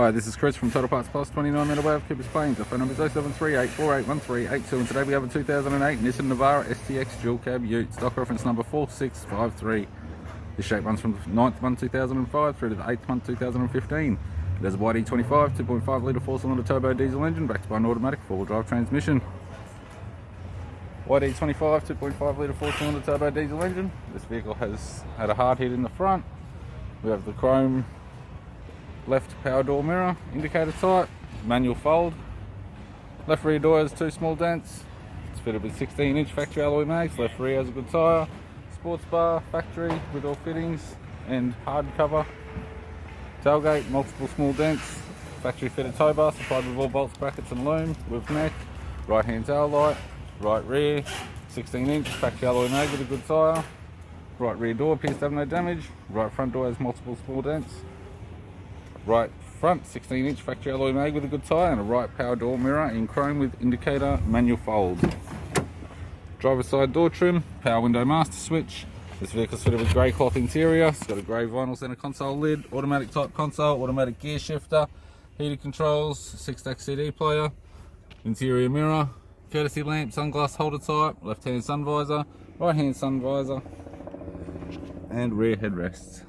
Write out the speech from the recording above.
Hi, this is Chris from Total Parts Plus, 29 Meadow Ave, Keepers Plains. Our phone number is 0738481382, and today we have a 2008 Nissan Navara STX dual cab ute, stock reference number 4653. This shape runs from the 9th month 2005 through to the 8th month 2015. It has a YD 25 2.5 litre 4-cylinder turbo diesel engine backed by an automatic 4-wheel drive transmission. YD 25 2.5 litre 4-cylinder turbo diesel engine. This vehicle has had a hard hit in the front. We have the chrome left power door mirror, indicator type, manual fold. Left rear door has 2 small dents. It's fitted with 16-inch factory alloy mags. Left rear has a good tyre. Sports bar, factory with all fittings and hard cover. Tailgate, multiple small dents. Factory fitted tow bar supplied with all bolts, brackets and loom with neck. Right hand tail light. Right rear, 16-inch factory alloy mag with a good tyre. Right rear door appears to have no damage. Right front door has multiple small dents. Right front 16-inch factory alloy mag with a good tyre, and a right power door mirror in chrome with indicator manual fold. Driver's side door trim, power window master switch. This vehicle's fitted with grey cloth interior. It's got a grey vinyl centre console lid, automatic type console, automatic gear shifter, heated controls, 6-stack CD player, interior mirror, courtesy lamp, sunglass holder type, left hand sun visor, right hand sun visor, and rear headrests.